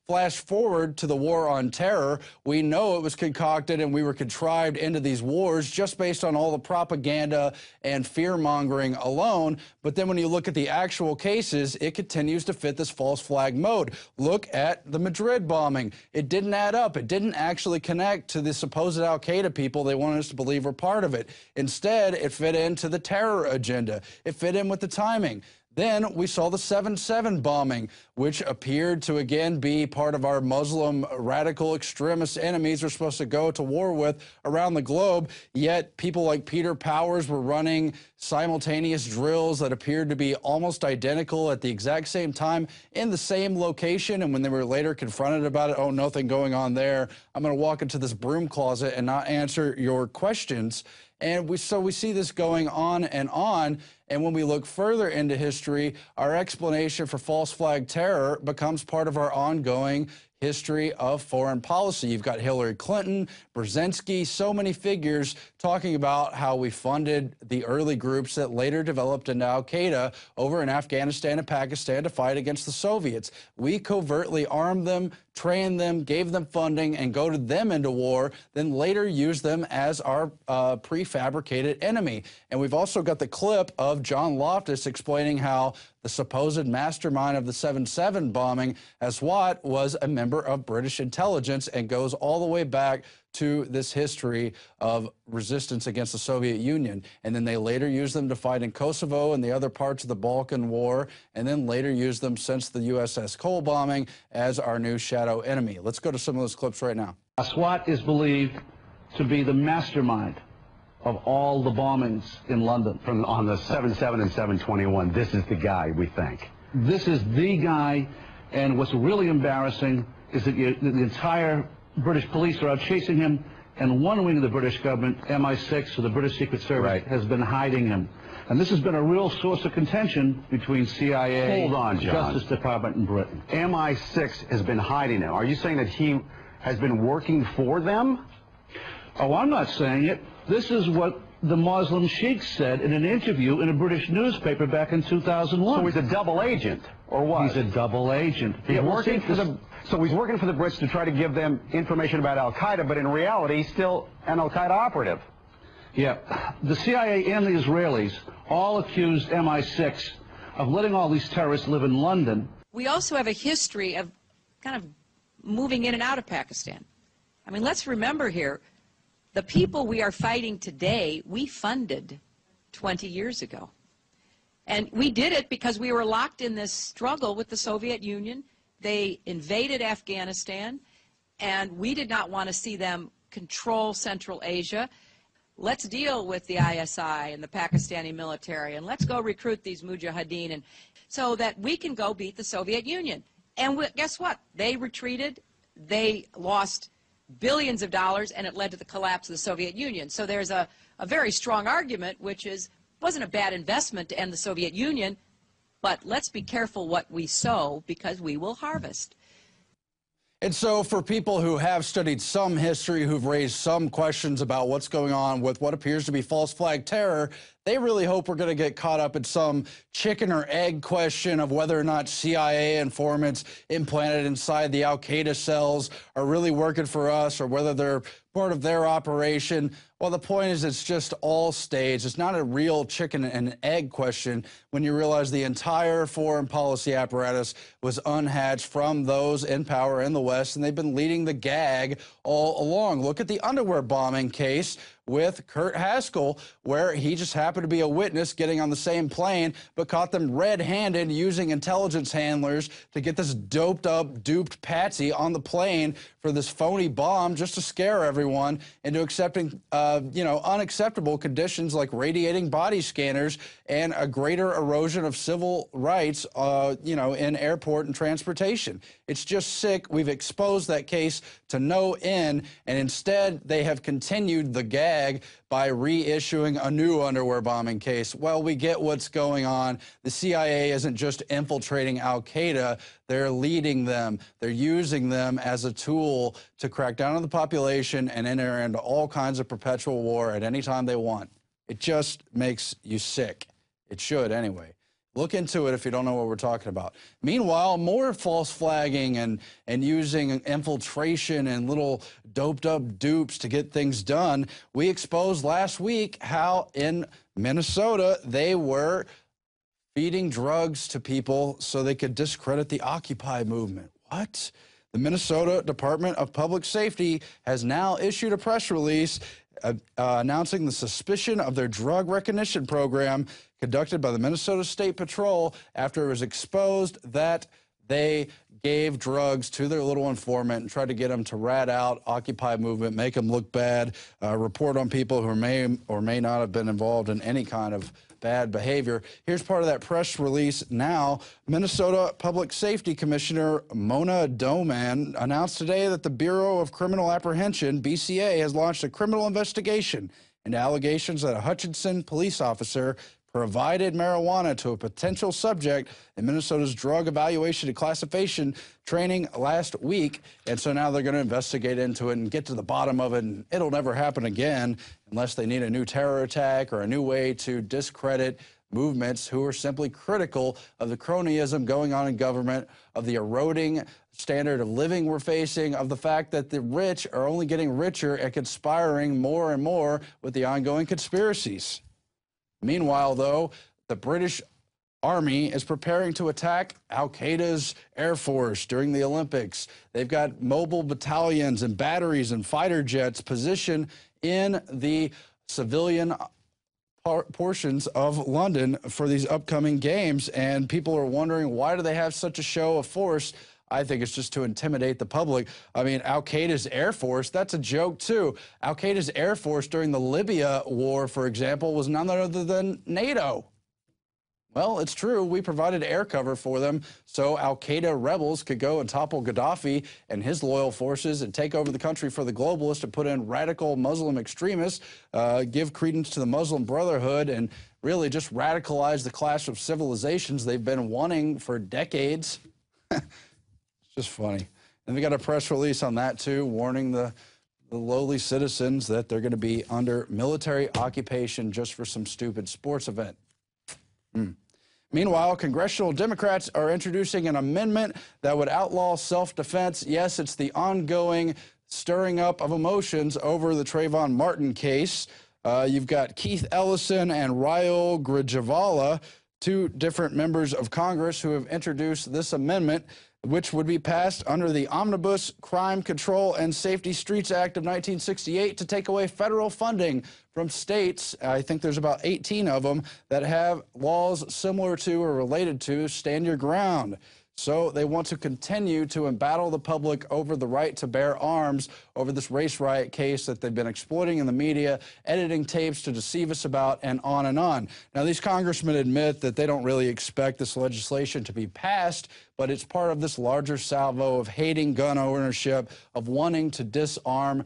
Flash forward to the war on terror. We know it was concocted and we were contrived into these wars just based on all the propaganda and fear-mongering alone. But then when you look at the actual cases, it continues to fit this false flag mode. Look at the Madrid bombing. It didn't add up. It didn't actually connect to the supposed al-Qaeda people they wanted us to believe were part of it. Instead, it fit into the terror agenda. It fit in with the timing. Then we saw the 7/7 bombing, which appeared to again be part of our Muslim radical extremist enemies we're supposed to go to war with around the globe. Yet people like Peter Powers were running simultaneous drills that appeared to be almost identical at the exact same time in the same location. And when they were later confronted about it, oh, nothing going on there. I'm going to walk into this broom closet and not answer your questions. And we see this going on. And when we look further into history, our explanation for false flag terror becomes part of our ongoing history of foreign policy. You've got Hillary Clinton, Brzezinski, so many figures talking about how we funded the early groups that later developed into al-Qaeda over in Afghanistan and Pakistan to fight against the Soviets. We covertly armed them, trained them, gave them funding, and goaded them into war, then later used them as our prefabricated enemy. And we've also got the clip of John Loftus explaining how the supposed mastermind of the 7/7 bombing, Aswat, was a member of British intelligence and goes all the way back to this history of resistance against the Soviet Union. And then they later used them to fight in Kosovo and the other parts of the Balkan War, and then later used them since the USS Cole bombing as our new shadow enemy. Let's go to some of those clips right now. Aswat is believed to be the mastermind of all the bombings in London. From on the 7/7 and 7/21, this is the guy, we think. This is the guy, and what's really embarrassing is that the entire British police are out chasing him, and one wing of the British government, MI6, or the British Secret Service, has been hiding him. And this has been a real source of contention between CIA, Hold on, John. Justice Department, and Britain. MI6 has been hiding him. Are you saying that he has been working for them? Oh, I'm not saying it. This is what the Muslim sheikh said in an interview in a British newspaper back in 2001. So he's a double agent, or what? He's a double agent. So he's working for the Brits to try to give them information about al-Qaeda, but in reality, he's still an al-Qaeda operative. Yeah. The CIA and the Israelis all accused MI6 of letting all these terrorists live in London. We also have a history of kind of moving in and out of Pakistan. I mean, let's remember here, the people we are fighting today, we funded 20 years ago. And we did it because we were locked in this struggle with the Soviet Union. They invaded Afghanistan, and we did not want to see them control Central Asia. Let's deal with the ISI and the Pakistani military, and let's go recruit these mujahideen, and so that we can go beat the Soviet Union. And guess what? They retreated. They lost billions of dollars, and it led to the collapse of the Soviet Union. So there's a very strong argument, which is, wasn't a bad investment to end the Soviet Union, but let's be careful what we sow, because we will harvest. And so for people who have studied some history, who've raised some questions about what's going on with what appears to be false flag terror, they really hope we're going to get caught up in some chicken or egg question of whether or not CIA informants implanted inside the al-Qaeda cells are really working for us, or whether they're part of their operation. Well, the point is, it's just all staged. It's not a real chicken and egg question when you realize the entire foreign policy apparatus was unhatched from those in power in the West, and they've been leading the gag all along. Look at the underwear bombing case with Kurt Haskell, where he just happened to be a witness getting on the same plane, but caught them red-handed using intelligence handlers to get this doped-up, duped patsy on the plane for this phony bomb just to scare everyone into accepting, unacceptable conditions like radiating body scanners and a greater erosion of civil rights, in airport and transportation. It's just sick. We've exposed that case to no end, and instead they have continued the gag by reissuing a new underwear bombing case. Well, we get what's going on. The CIA isn't just infiltrating al-Qaeda, they're leading them. They're using them as a tool to crack down on the population and enter into all kinds of perpetual war at any time they want. It just makes you sick. It should anyway. Look into it if you don't know what we're talking about. Meanwhile, more false flagging and using infiltration and little doped up dupes to get things done. We exposed last week how in Minnesota they were feeding drugs to people so they could discredit the Occupy movement. What? The Minnesota Department of Public Safety has now issued a press release announcing the suspicion of their drug recognition program conducted by the Minnesota State Patrol after it was exposed that they gave drugs to their little informant and tried to get them to rat out Occupy movement, make them look bad, report on people who may or may not have been involved in any kind of bad behavior. Here's part of that press release now. Minnesota Public Safety Commissioner Mona Doman announced today that the Bureau of Criminal Apprehension, BCA, has launched a criminal investigation into allegations that a Hutchinson police officer provided marijuana to a potential subject in Minnesota's drug evaluation and classification training last week. And so now they're going to investigate into it and get to the bottom of it, and it'll never happen again unless they need a new terror attack or a new way to discredit movements who are simply critical of the cronyism going on in government, of the eroding standard of living we're facing, of the fact that the rich are only getting richer and conspiring more and more with the ongoing conspiracies. Meanwhile, though, the British Army is preparing to attack al-Qaeda's Air Force during the Olympics. They've got mobile battalions and batteries and fighter jets positioned in the civilian portions of London for these upcoming games, and people are wondering, why do they have such a show of force? I think it's just to intimidate the public. I mean, al-Qaeda's Air Force, that's a joke too. Al-Qaeda's Air Force during the Libya war, for example, was none other than NATO. Well, it's true. We provided air cover for them so al-Qaeda rebels could go and topple Gaddafi and his loyal forces and take over the country for the globalists and put in radical Muslim extremists, give credence to the Muslim Brotherhood, and really just radicalize the clash of civilizations they've been wanting for decades. Just funny. And we got a press release on that too, warning the lowly citizens that they're going to be under military occupation just for some stupid sports event. Meanwhile, congressional Democrats are introducing an amendment that would outlaw self-defense. Yes, it's the ongoing stirring up of emotions over the Trayvon Martin case. You've got Keith Ellison and Raul Grijalva, two different members of Congress who have introduced this amendment, which would be passed under the Omnibus Crime Control and Safety Streets Act of 1968 to take away federal funding from states. I think there's about 18 of them that have laws similar to or related to Stand Your Ground. So they want to continue to embattle the public over the right to bear arms over this race riot case that they've been exploiting in the media, editing tapes to deceive us about, and on and on. Now, these congressmen admit that they don't really expect this legislation to be passed, but it's part of this larger salvo of hating gun ownership, of wanting to disarm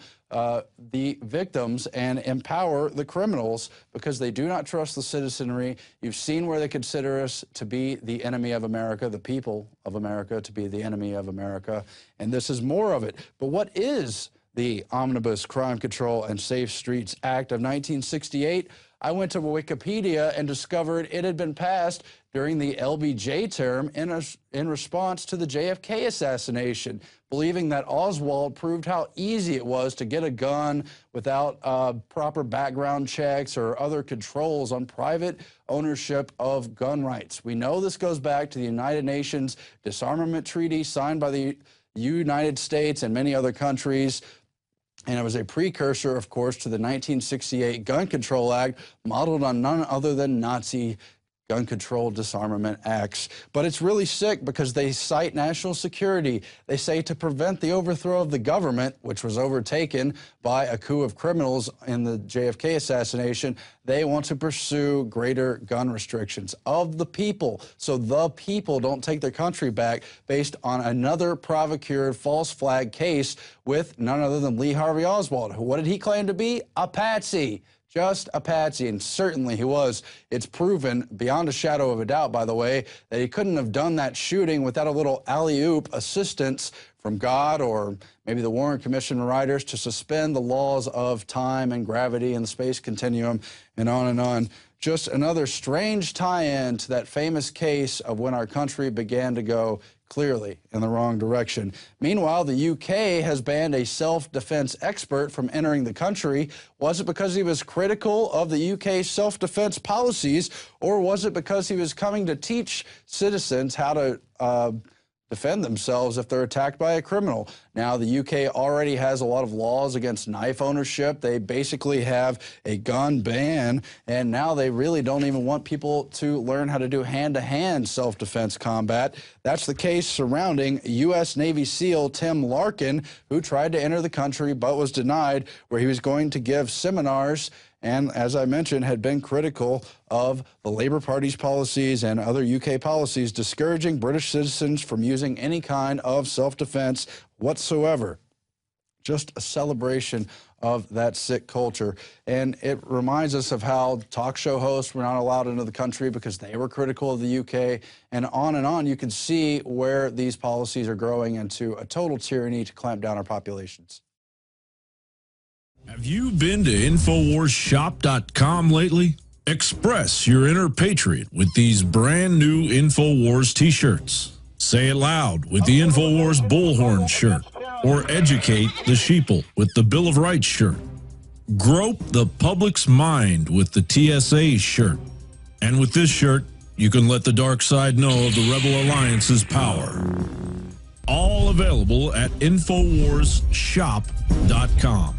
the victims and empower the criminals because they do not trust the citizenry. You've seen where they consider us to be the enemy of America, the people of America to be the enemy of America, and this is more of it. But what is the Omnibus Crime Control and Safe Streets Act of 1968? I went to Wikipedia and discovered it had been passed during the LBJ term in response to the JFK assassination, believing that Oswald proved how easy it was to get a gun without proper background checks or other controls on private ownership of gun rights. We know this goes back to the United Nations Disarmament Treaty signed by the United States and many other countries. And it was a precursor, of course, to the 1968 Gun Control Act, modeled on none other than Nazi gun control disarmament acts. But it's really sick because they cite national security. They say to prevent the overthrow of the government, which was overtaken by a coup of criminals in the JFK assassination, they want to pursue greater gun restrictions of the people, so the people don't take their country back based on another provocateur false flag case with none other than Lee Harvey Oswald. What did he claim to be? A patsy. Just a patsy, and certainly he was. It's proven beyond a shadow of a doubt, by the way, that he couldn't have done that shooting without a little alley-oop assistance from God or maybe the Warren Commission writers to suspend the laws of time and gravity and the space continuum and on and on. just another strange tie-in to that famous case of when our country began to go clearly in the wrong direction. Meanwhile, the UK has banned a self-defense expert from entering the country. Was it because he was critical of the UK's self-defense policies, or was it because he was coming to teach citizens how to defend themselves if they're attacked by a criminal? Now, the UK already has a lot of laws against knife ownership. They basically have a gun ban, and now they really don't even want people to learn how to do hand-to-hand self-defense combat. That's the case surrounding U.S. Navy SEAL Tim Larkin, who tried to enter the country but was denied, where he was going to give seminars and, as I mentioned, had been critical of the Labour Party's policies and other UK policies discouraging British citizens from using any kind of self-defense whatsoever. Just a celebration of that sick culture. And it reminds us of how talk show hosts were not allowed into the country because they were critical of the UK. And on you can see where these policies are growing into a total tyranny to clamp down our populations. Have you been to InfoWarsShop.com lately? Express your inner patriot with these brand new InfoWars t-shirts. Say it loud with the InfoWars Bullhorn shirt, or educate the sheeple with the Bill of Rights shirt. Grope the public's mind with the TSA shirt. And with this shirt, you can let the dark side know of the Rebel Alliance's power. All available at InfoWarsShop.com.